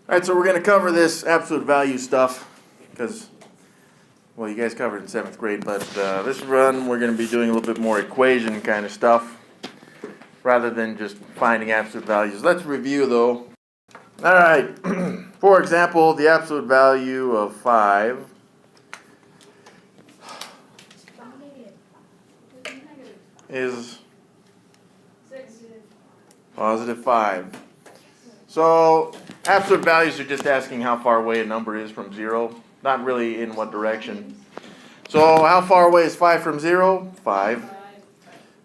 Alright, so we're going to cover this absolute value stuff because, well, you guys covered it in 7th grade, but this run we're going to be doing a little bit more equation kind of stuff rather than just finding absolute values. Let's review though. Alright, for example, the absolute value of 5 is positive 5. So, absolute values are just asking how far away a number is from 0, not really in what direction. So, how far away is 5 from 0? 5.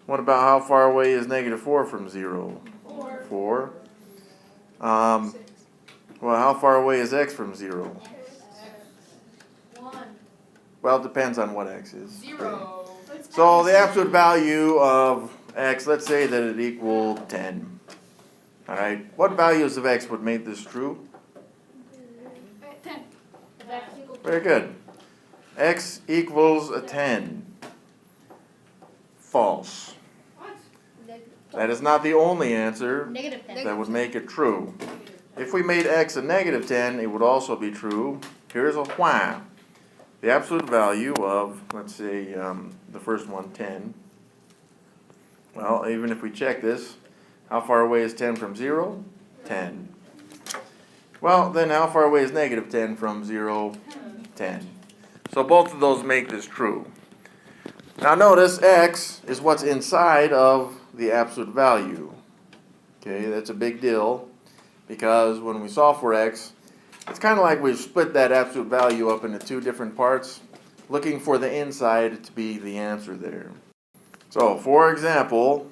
What about how far away is negative 4 from 0? 4. Well, how far away is x from 0? 1. Well, it depends on what x is. 0. So, the absolute value of x, let's say that it equaled 10. Alright, what values of x would make this true? 10. Very good. X equals a 10. False. What? That is not the only answer Negative 10. that would make it true. If we made x a negative 10, it would also be true. Here's a why. The absolute value of, let's say, the first one, 10. Well, even if we check this, how far away is 10 from 0? 10. Well, then how far away is negative 10 from 0? 10. So both of those make this true. Now notice x is what's inside of the absolute value. Okay, that's a big deal because when we solve for x, it's kind of like we've split that absolute value up into two different parts, looking for the inside to be the answer there. So, for example,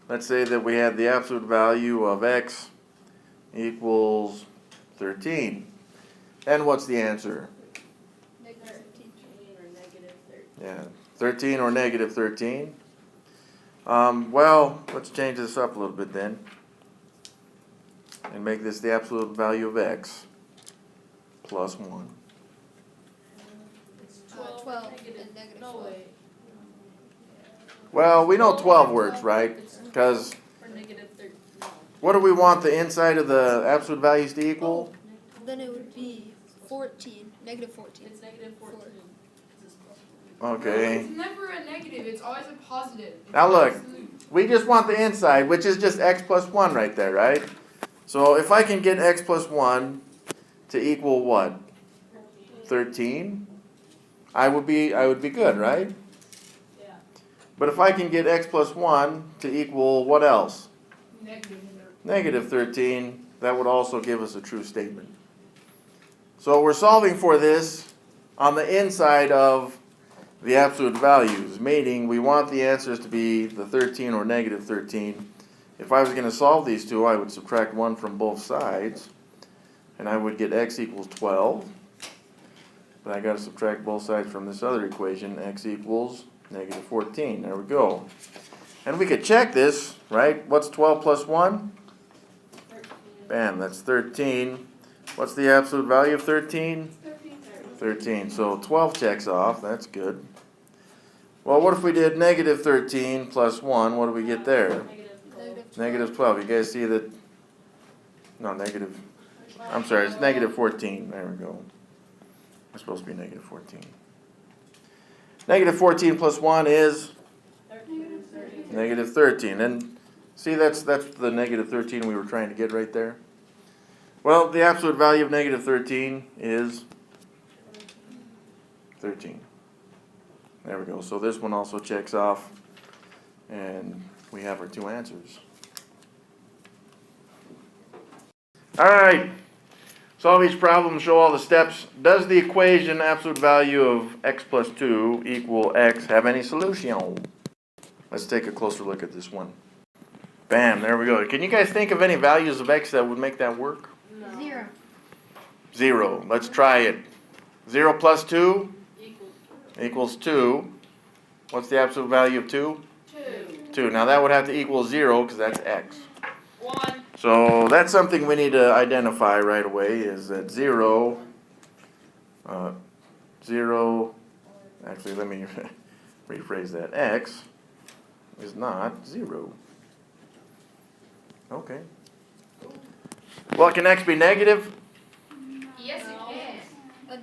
let's say that we had the absolute value of x equals 13. Then what's the answer? Negative 13 or negative 13. Yeah, 13 or negative 13. Well, let's change this up a little bit then and make this the absolute value of x plus 1. It's 12 and negative 4. Well, we know 12 works, right? Because For negative 13. what do we want the inside of the absolute values to equal? Then it would be 14, negative 14. It's negative 14. Okay. It's never a negative, it's always a positive. It's Now look, absolute. we just want the inside, which is just x plus 1 right there, right? So if I can get x plus 1 to equal what? 13? I would be good, right? Yeah. But if I can get x plus 1 to equal what else? Negative. Negative 13, that would also give us a true statement. So we're solving for this on the inside of the absolute values, meaning we want the answers to be the 13 or negative 13. If I was going to solve these two, I would subtract 1 from both sides, and I would get x equals 12. But I got to subtract both sides from this other equation, x equals negative 14. There we go. And we could check this, right? What's 12 plus 1? 13. Bam, that's 13. What's the absolute value of 13? 13. 13. So 12 checks off. That's good. Well, what if we did negative 13 plus 1? What do we get there? Negative 12. You guys see that? No, negative. I'm sorry, it's negative 14. There we go. It's supposed to be negative 14. Negative 14 plus 1 is? Negative 13. And see, that's the negative 13 we were trying to get right there. Well, the absolute value of negative 13 is 13. There we go. So this one also checks off, and we have our two answers. All right. Solve each problem, show all the steps. Does the equation absolute value of x plus 2 equal x have any solution? Let's take a closer look at this one. Bam, there we go. Can you guys think of any values of x that would make that work? 0. 0. Let's try it. 0 plus 2 equals 2. What's the absolute value of 2? 2. Now that would have to equal 0 because that's x. 1. So that's something we need to identify right away is that 0, actually let me rephrase that, x is not 0. Okay. Well, can x be negative?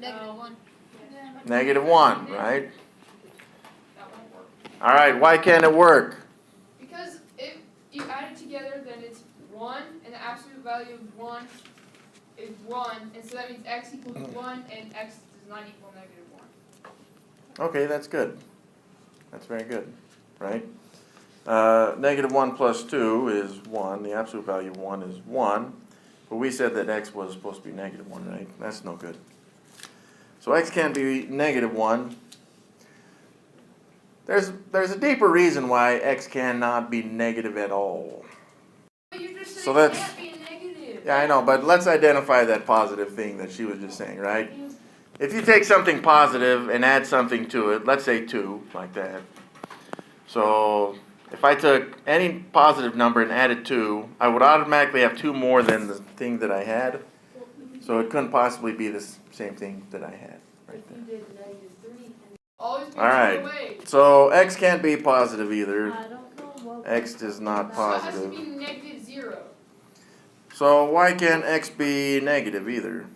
-1. -1, right? That won't work. All right, why can't it work? Because if you add it together, then it's 1, and the absolute value of 1 is 1, and so that means x equals 1, and x does not equal -1. Okay, that's good. That's very good, right? -1 plus 2 is 1. The absolute value of 1 is 1. But we said that x was supposed to be -1, right? That's no good. So x can't be -1. There's a deeper reason why x cannot be negative at all. But you just said So it that's- can't be negative. Yeah, I know, but let's identify that positive thing that she was just saying, right? If you take something positive and add something to it, let's say 2, like that. So if I took any positive number and added 2, I would automatically have 2 more than the thing that I had. So it couldn't possibly be the same thing that I had right there. Always be All right. 2 away. So x can't be positive either. X is not So it has to positive. be -0. So why can't x be negative either?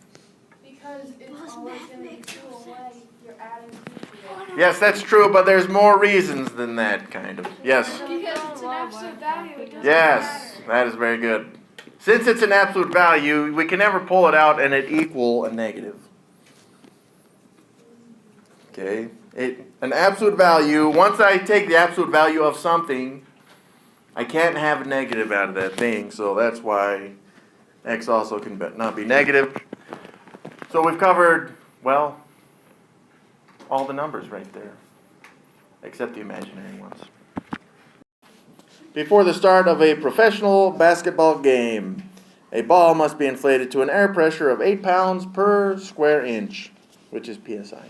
Because it's always gonna be 2 away, you're adding 2 to it. Yes, that's true, but there's more reasons than that, kind of. Yes? Because it's an absolute value, it doesn't Yes, matter. that is very good. Since it's an absolute value, we can never pull it out and it equal a negative. Okay? An absolute value, once I take the absolute value of something, I can't have a negative out of that thing, so that's why x also can not be negative. So we've covered, well, all the numbers right there, except the imaginary ones. Before the start of a professional basketball game, a ball must be inflated to an air pressure of 8 pounds per square inch, which is psi,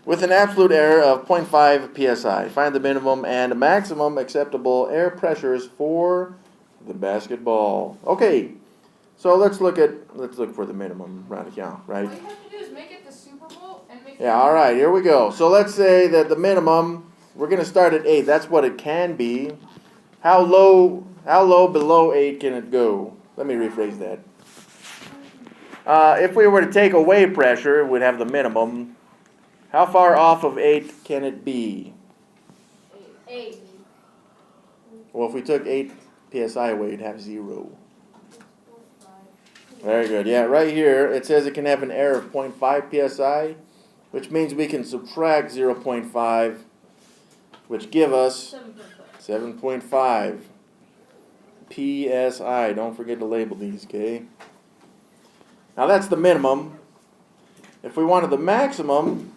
with an absolute error of 0.5 psi. Find the minimum and maximum acceptable air pressures for the basketball. Okay, so let's look for the minimum right here, right? All you have to do is make it the Super Bowl and make Yeah, all right, here we go. So let's say that the minimum, we're going to start at 8. That's what it can be. How low below 8 can it go? Let me rephrase that. If we were to take away pressure, we'd have the minimum. How far off of 8 can it be? 8. Well, if we took 8 psi away, it'd have 0. Very good. Yeah, right here, it says it can have an error of 0.5 psi, which means we can subtract 0.5, which give us 7.5 psi. Don't forget to label these, okay? Now that's the minimum. If we wanted the maximum,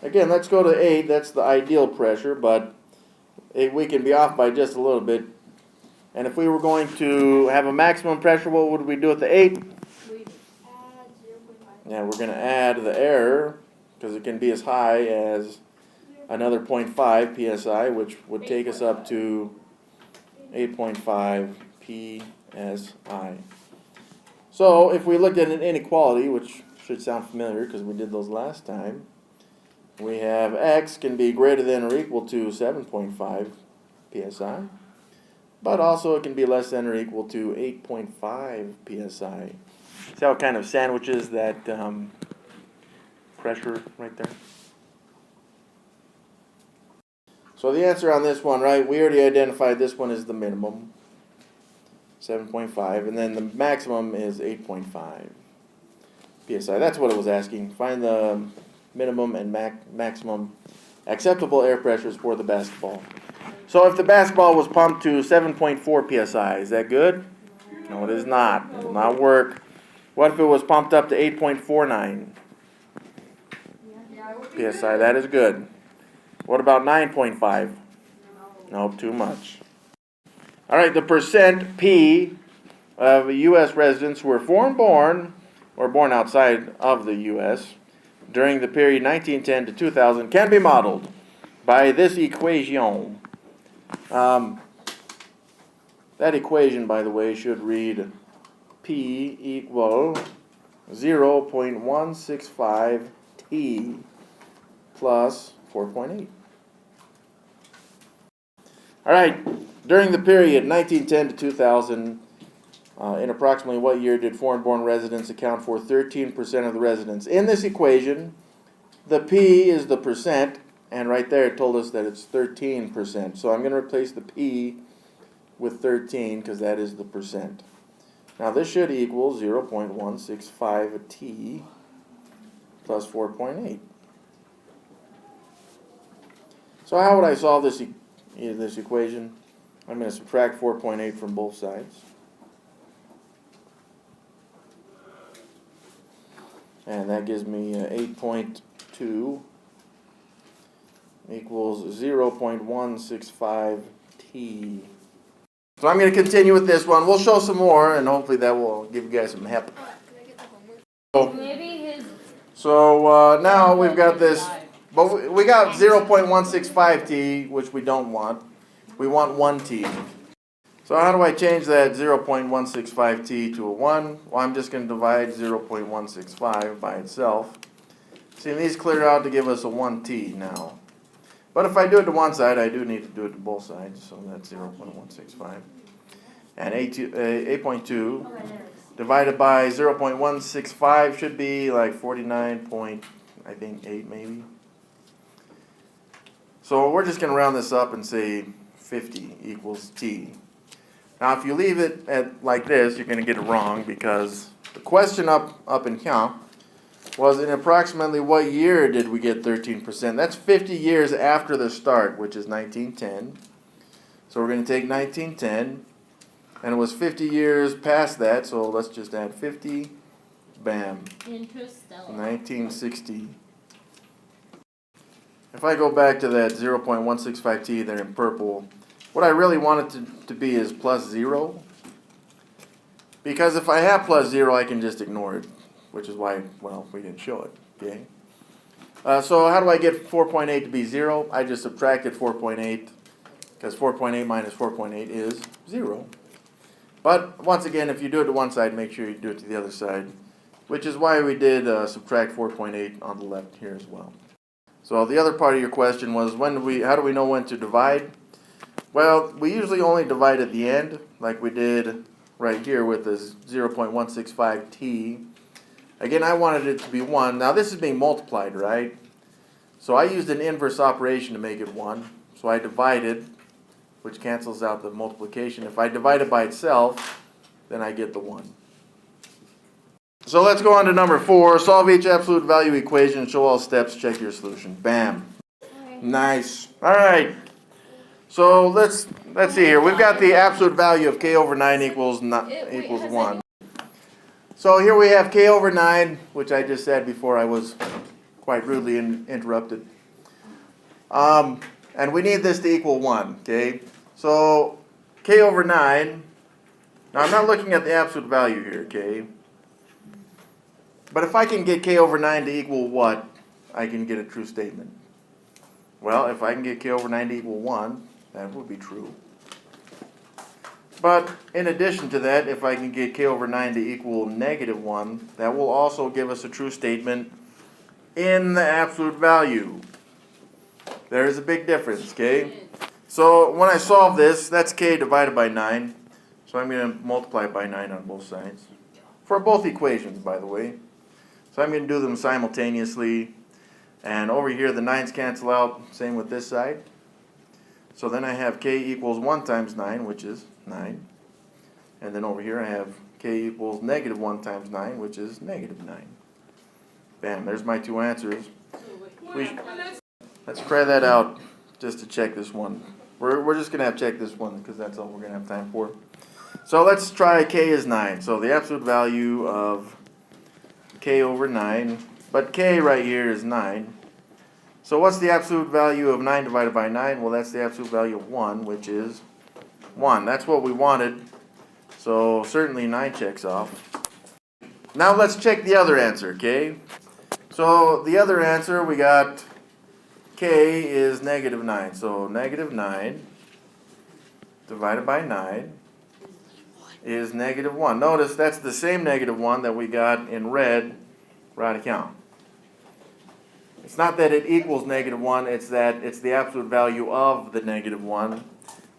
again, let's go to 8. That's the ideal pressure, but we can be off by just a little bit. And if we were going to have a maximum pressure, what would we do with the 8? Add 0.5. Yeah, we're going to add the error, because it can be as high as another 0.5 psi, which would take us up to 8.5 psi. So if we looked at an inequality, which should sound familiar because we did those last time, we have x can be greater than or equal to 7.5 psi, but also it can be less than or equal to 8.5 psi. See how it kind of sandwiches that pressure right there? So the answer on this one, right, we already identified this one is the minimum, 7.5, and then the maximum is 8.5 psi. That's what it was asking. Find the minimum and maximum acceptable air pressures for the basketball. So if the basketball was pumped to 7.4 psi, is that good? No, it is not. It will not work. What if it was pumped up to 8.49 Yeah, it would be psi? good. That is good. What about 9.5? Nope, too much. All right, the percent P of U.S. residents who were foreign-born or born outside of the U.S. during the period 1910 to 2000 can be modeled by this equation. That equation, by the way, should read P equal 0.165 T plus 4.8. All right, during the period 1910 to 2000, In approximately what year did foreign-born residents account for 13% of the residents? In this equation, the P is the percent, and right there it told us that it's 13%. So I'm going to replace the P with 13 because that is the percent. Now this should equal 0.165 T plus 4.8. So how would I solve this equation? I'm going to subtract 4.8 from both sides. And that gives me 8.2 equals 0.165 T. So I'm going to continue with this one. We'll show some more, and hopefully that will give you guys some help. Can I get the homework? Maybe his. So now we've got this, but we got 0.165 T, which we don't want. We want 1 T. So how do I change that 0.165 T to a 1? Well, I'm just going to divide 0.165 by itself. See, these clear out to give us a 1 T now. But if I do it to one side, I do need to do it to both sides. So that's 0.165. And 8.2 divided by 0.165 should be like 49.8 maybe. So we're just going to round this up and say 50 equals T. Now if you leave it at like this, you're going to get it wrong because the question up in here was in approximately what year did we get 13%? That's 50 years after the start, which is 1910. So we're going to take 1910, and it was 50 years past that, so let's just add 50. Bam. Interstellar. 1960. If I go back to that 0.165 T there in purple, what I really want it to be is plus 0. Because if I have plus 0, I can just ignore it, which is why, well, we didn't show it, okay? So how do I get 4.8 to be 0? I just subtracted 4.8, because 4.8 minus 4.8 is 0. But once again, if you do it to one side, make sure you do it to the other side, which is why we did subtract 4.8 on the left here as well. So the other part of your question was, how do we know when to divide? Well, we usually only divide at the end, like we did right here with this 0.165 T. Again, I wanted it to be 1. Now this is being multiplied, right? So I used an inverse operation to make it 1. So I divided, which cancels out the multiplication. If I divide it by itself, then I get the 1. So let's go on to number 4. Solve each absolute value equation, show all steps, check your solution. Bam. Nice. All right. So let's see here. We've got the absolute value of k over 9 equals 1. So here we have k over 9, which I just said before I was quite rudely interrupted. And we need this to equal 1, okay? So k over 9, now I'm not looking at the absolute value here, okay? But if I can get k over 9 to equal what, I can get a true statement. Well, if I can get k over 9 to equal 1, that would be true. But in addition to that, if I can get k over 9 to equal negative 1, that will also give us a true statement in the absolute value. There is a big difference, okay? So when I solve this, that's k divided by 9. So I'm going to multiply it by 9 on both sides. For both equations, by the way. So I'm going to do them simultaneously. And over here, the 9's cancel out. Same with this side. So then I have k equals 1 times 9, which is 9. And then over here I have k equals negative 1 times 9, which is negative 9. Bam, there's my two answers. Let's try that out just to check this one. We're just going to have to check this one because that's all we're going to have time for. So let's try k is 9. So the absolute value of k over 9, but k right here is 9. So what's the absolute value of 9 divided by 9? Well, that's the absolute value of 1, which is 1. That's what we wanted. So certainly 9 checks off. Now let's check the other answer, okay? So the other answer, we got k is negative 9. So negative 9 divided by 9 is negative 1. Notice that's the same negative 1 that we got in red right account. It's not that it equals negative 1, it's that it's the absolute value of the negative 1.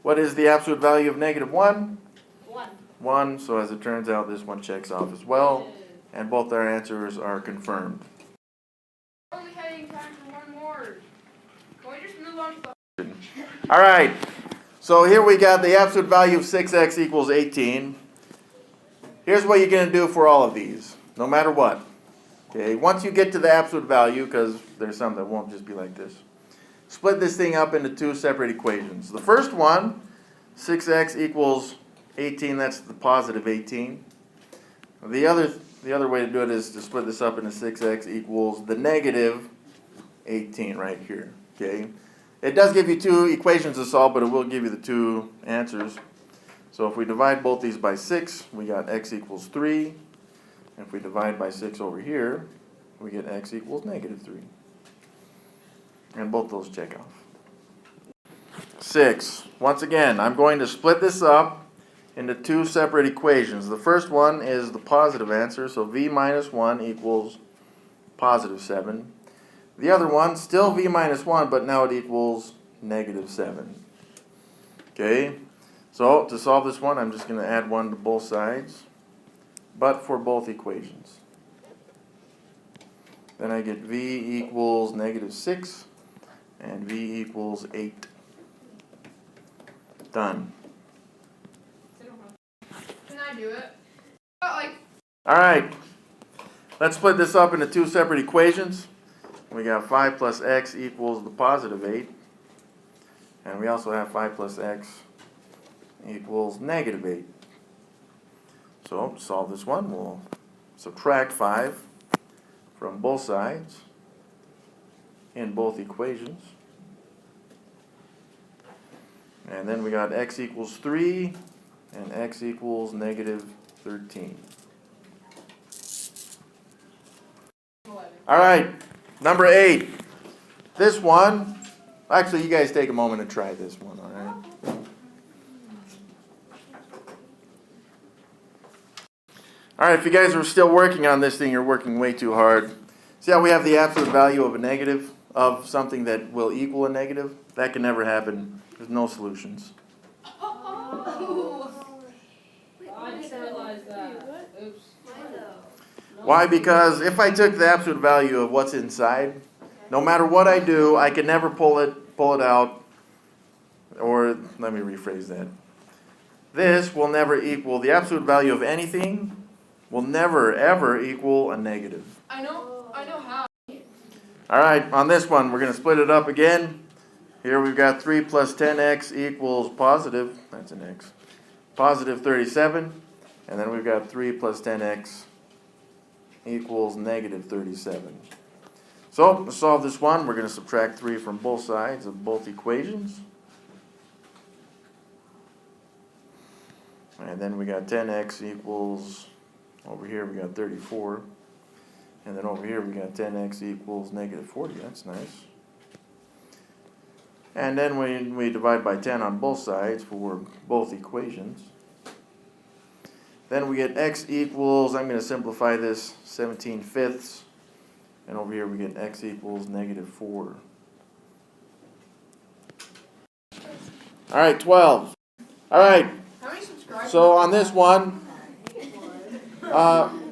What is the absolute value of negative 1? 1. 1, so as it turns out, this one checks off as well, and both our answers are confirmed. Only having time for one more. Can we just move on to the... All right, so here we got the absolute value of 6x equals 18. Here's what you're going to do for all of these, no matter what. Okay, once you get to the absolute value, because there's some that won't just be like this, split this thing up into two separate equations. The first one, 6x equals 18, that's the positive 18. The other way to do it is to split this up into 6x equals the negative 18 right here. Okay, it does give you two equations to solve, but it will give you the two answers. So if we divide both these by 6, we got x equals 3. And if we divide by 6 over here, we get x equals negative 3. And both those check off. 6. Once again, I'm going to split this up into two separate equations. The first one is the positive answer, so v minus 1 equals positive 7. The other one, still v minus 1, but now it equals negative 7. Okay, so to solve this one, I'm just going to add 1 to both sides, but for both equations. Then I get v equals negative 6, and v equals 8. Done. Can I do it? Like... All right, let's split this up into two separate equations. We got 5 plus x equals the positive 8. And we also have 5 plus x equals negative 8. So to solve this one, we'll subtract 5 from both sides in both equations. And then we got x equals 3 and x equals negative 13. All right, number 8. This one, actually you guys take a moment to try this one, all right? All right, if you guys are still working on this thing, you're working way too hard. See how we have the absolute value of a negative, of something that will equal a negative? That can never happen. There's no solutions. I just realized that. Oops. Why? Because if I took the absolute value of what's inside, no matter what I do, I can never pull it out. Or let me rephrase that. This will never equal, the absolute value of anything will never ever equal a negative. I know how. All right, on this one, we're going to split it up again. Here we've got 3 plus 10x equals positive, that's an x, positive 37. And then we've got 3 plus 10x equals negative 37. So to solve this one, we're going to subtract 3 from both sides of both equations. And then we got 10x equals, over here we got 34. And then over here we got 10x equals negative 40. That's nice. And then we divide by 10 on both sides for both equations. Then we get x equals, I'm going to simplify this, 17/5. And over here we get x equals negative 4. All right, 12. All right, How many subscribers? so on this one,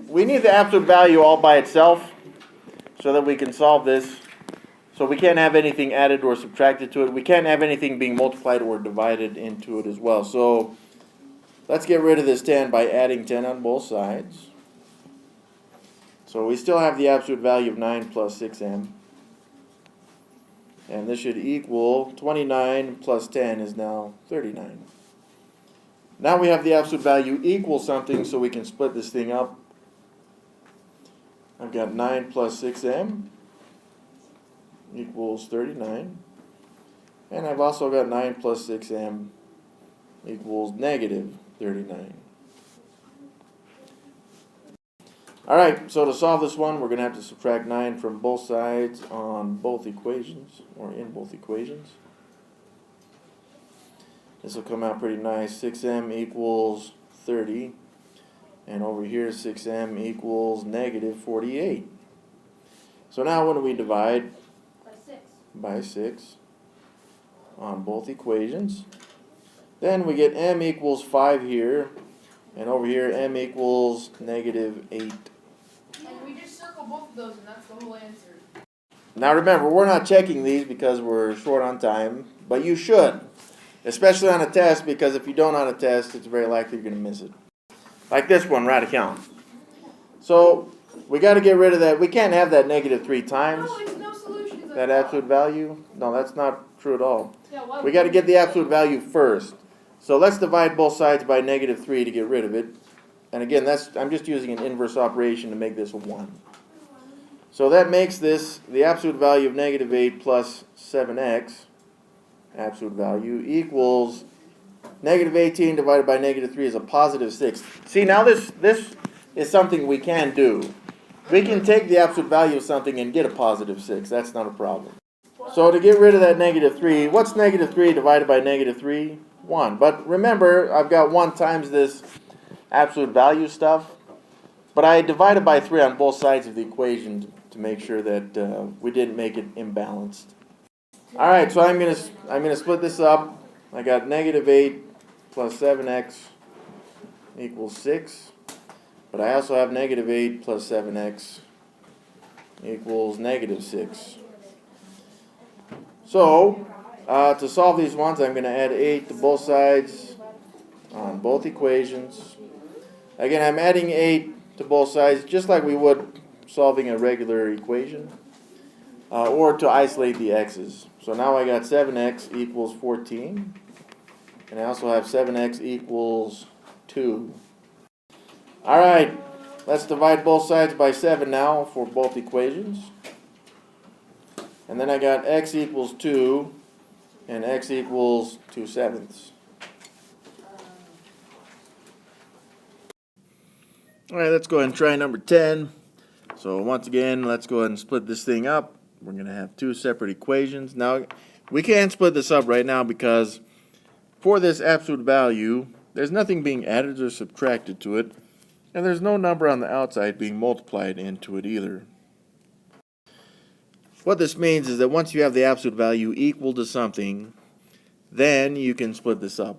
we need the absolute value all by itself so that we can solve this. So we can't have anything added or subtracted to it. We can't have anything being multiplied or divided into it as well. So let's get rid of this 10 by adding 10 on both sides. So we still have the absolute value of 9 plus 6m. And this should equal 29 plus 10 is now 39. Now we have the absolute value equal something, so we can split this thing up. I've got 9 plus 6m equals 39. And I've also got 9 plus 6m equals negative 39. All right, so to solve this one, we're going to have to subtract 9 from both sides on both equations, or in both equations. This will come out pretty nice. 6m equals 30. And over here, 6m equals negative 48. So now when do we divide? By 6 on both equations. Then we get m equals 5 here. And over here, m equals negative 8. And we just circle both of those, and that's the whole answer. Now remember, we're not checking these because we're short on time, but you should. Especially on a test, because if you don't on a test, it's very likely you're going to miss it. Like this one, right account. So, we got to get rid of that. We can't have that negative 3 times. No, it's no solution. It's That absolute value? No, that's not true at all. Yeah, why We got to get the absolute value first. So let's divide both sides by negative 3 to get rid of it. And again, I'm just using an inverse operation to make this a 1. So that makes this the absolute value of negative 8 plus 7x, absolute value, equals negative 18 divided by negative 3 is a positive 6. See, now this is something we can do. We can take the absolute value of something and get a positive 6. That's not a problem. So to get rid of that negative 3, what's negative 3 divided by negative 3? 1. But remember, I've got 1 times this absolute value stuff. But I divided by 3 on both sides of the equation to make sure that we didn't make it imbalanced. All right, so I'm gonna split this up. I got negative 8 plus 7x equals 6. But I also have negative 8 plus 7x equals negative 6. So, to solve these ones, I'm going to add 8 to both sides on both equations. Again, I'm adding 8 to both sides just like we would solving a regular equation, or to isolate the x's. So now I got 7x equals 14, and I also have 7x equals 2. All right, let's divide both sides by 7 now for both equations. And then I got x equals 2 and x equals 2/7. All right, let's go ahead and try number 10. So once again, let's go ahead and split this thing up. We're going to have 2 separate equations. Now, we can't split this up right now because for this absolute value, there's nothing being added or subtracted to it. And there's no number on the outside being multiplied into it either. What this means is that once you have the absolute value equal to something, then you can split this up.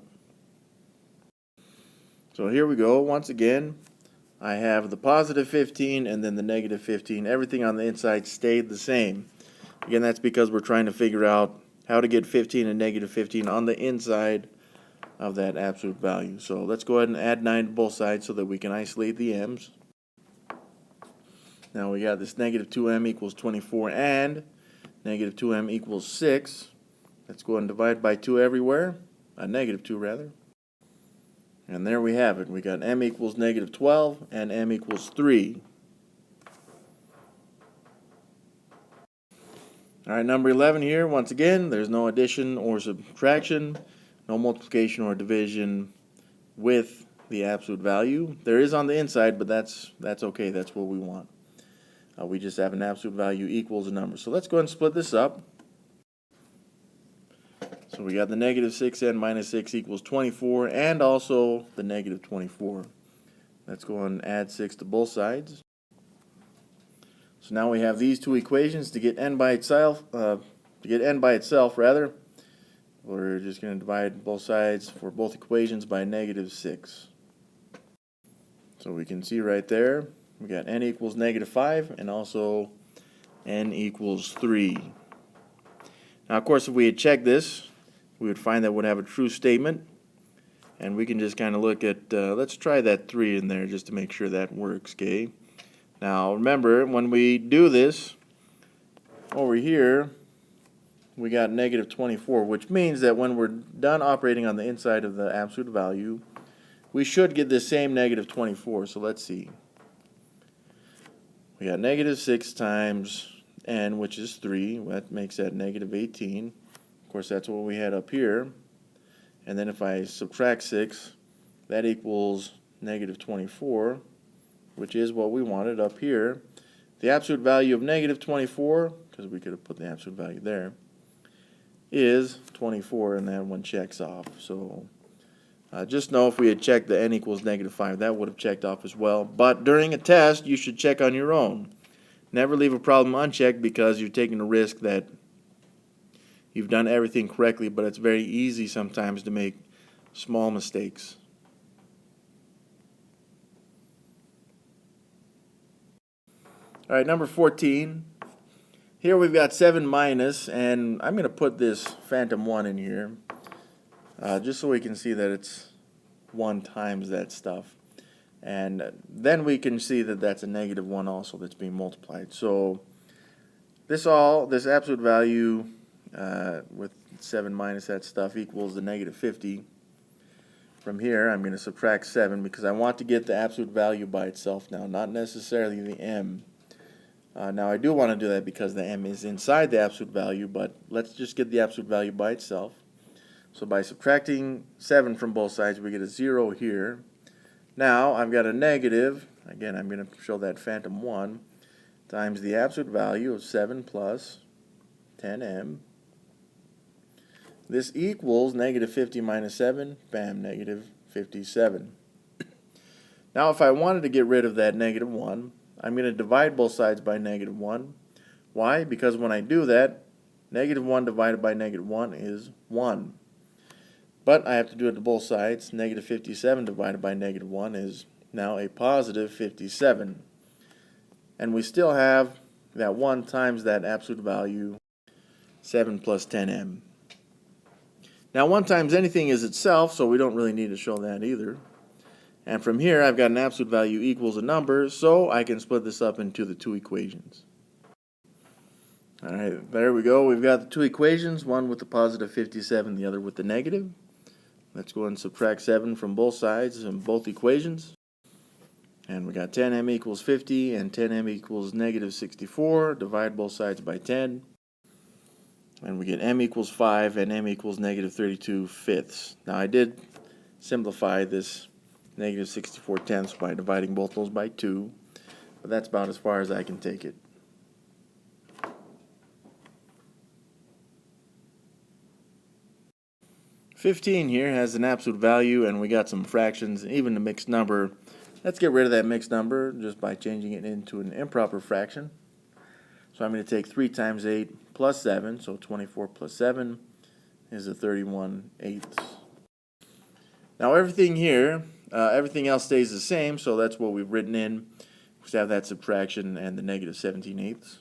So here we go. Once again, I have the positive 15 and then the negative 15. Everything on the inside stayed the same. Again, that's because we're trying to figure out how to get 15 and negative 15 on the inside of that absolute value. So let's go ahead and add 9 to both sides so that we can isolate the m's. Now we got this negative 2m equals 24 and negative 2m equals 6. Let's go ahead and divide by 2 everywhere, negative 2 rather. And there we have it. We got m equals negative 12 and m equals 3. All right, number 11 here, once again, there's no addition or subtraction, no multiplication or division with the absolute value. There is on the inside, but that's okay. That's what we want. We just have an absolute value equals a number. So let's go ahead and split this up. So we got the negative 6n minus 6 equals 24, and also the negative 24. Let's go ahead and add 6 to both sides. So now we have these 2 equations. To get n by itself, we're just going to divide both sides for both equations by negative 6. So we can see right there, we got n equals negative 5 and also n equals 3. Now, of course, if we had checked this, we would find that would have a true statement. And we can just kind of look at, let's try that 3 in there just to make sure that works, okay? Now, remember, when we do this, over here, we got negative 24, which means that when we're done operating on the inside of the absolute value, we should get the same negative 24. So let's see. We got negative 6 times n, which is 3. That makes that negative 18. Of course, that's what we had up here. And then if I subtract 6, that equals negative 24, which is what we wanted up here. The absolute value of negative 24, because we could have put the absolute value there, is 24, and that one checks off. So just know if we had checked the n equals negative 5, that would have checked off as well. But during a test, you should check on your own. Never leave a problem unchecked because you're taking a risk that you've done everything correctly, but it's very easy sometimes to make small mistakes. All right, number 14. Here we've got 7 minus, and I'm going to put this phantom 1 in here, just so we can see that it's 1 times that stuff. And then we can see that that's a negative 1 also that's being multiplied. So this absolute value with 7 minus that stuff equals the negative 50. From here, I'm going to subtract 7 because I want to get the absolute value by itself now, not necessarily the m. Now I do want to do that because the m is inside the absolute value, but let's just get the absolute value by itself. So by subtracting 7 from both sides, we get a 0 here. Now I've got a negative, again I'm going to show that phantom 1, times the absolute value of 7 plus 10m. This equals negative 50 minus 7, bam, negative 57. Now if I wanted to get rid of that negative 1, I'm going to divide both sides by negative 1. Why? Because when I do that, negative 1 divided by negative 1 is 1. But I have to do it to both sides. Negative 57 divided by negative 1 is now a positive 57. And we still have that 1 times that absolute value, 7 plus 10m. Now 1 times anything is itself, so we don't really need to show that either. And from here, I've got an absolute value equals a number, so I can split this up into the 2 equations. Alright, there we go. We've got the 2 equations, one with the positive 57, the other with the negative. Let's go and subtract 7 from both sides in both equations. And we got 10m equals 50 and 10m equals negative 64. Divide both sides by 10. And we get m equals 5 and m equals negative 32 fifths. Now I did simplify this negative 64 tenths by dividing both those by 2. But that's about as far as I can take it. $15 here has an absolute value, and we got some fractions, even a mixed number. Let's get rid of that mixed number just by changing it into an improper fraction. So I'm going to take 3 times 8 plus 7, so 24 plus 7 is a 31/8. Now everything here, everything else stays the same, so that's what we've written in. We just have that subtraction and the negative 17/8.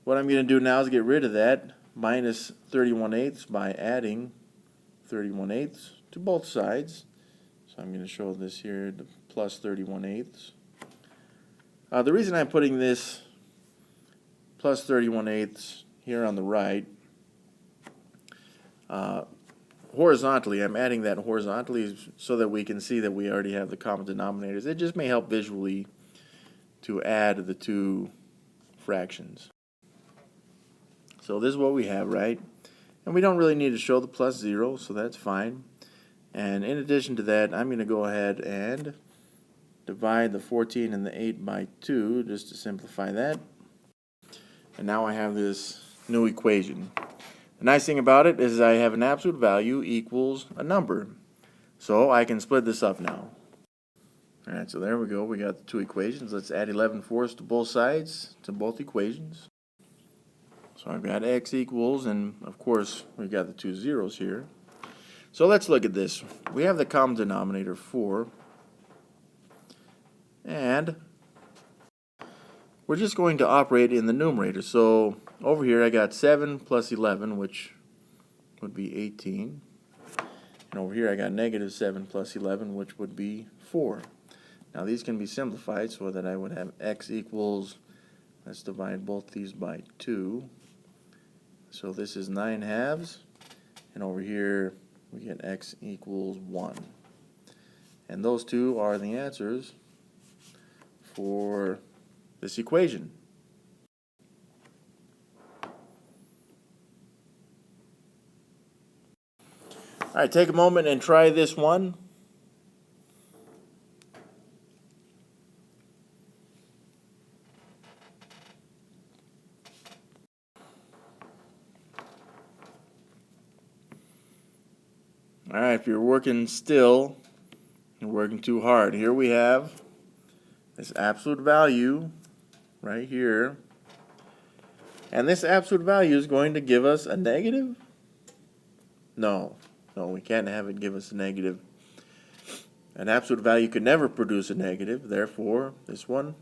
What I'm going to do now is get rid of that minus 31/8 by adding 31/8 to both sides. So I'm going to show this here, the plus 31/8. The reason I'm putting this plus 31/8 here on the right horizontally, I'm adding that horizontally so that we can see that we already have the common denominators. It just may help visually to add the 2 fractions. So this is what we have, right? And we don't really need to show the plus 0, so that's fine. And in addition to that, I'm going to go ahead and divide the 14 and the 8 by 2 just to simplify that. And now I have this new equation. The nice thing about it is I have an absolute value equals a number. So I can split this up now. Alright, so there we go. We got the 2 equations. Let's add 11/4 to both sides, to both equations. So I've got x equals, and of course we've got the 2 zeros here. So let's look at this. We have the common denominator 4. And we're just going to operate in the numerator. So over here I got 7 plus 11, which would be 18. And over here I got negative 7 plus 11, which would be 4. Now these can be simplified so that I would have x equals, let's divide both these by 2. So this is 9/2. And over here we get x equals 1. And those 2 are the answers for this equation. Alright, take a moment and try this one. Alright, if you're working still, you're working too hard. Here we have this absolute value right here. And this absolute value is going to give us a negative? No, we can't have it give us a negative. An absolute value could never produce a negative, therefore this one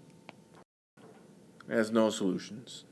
has no solutions.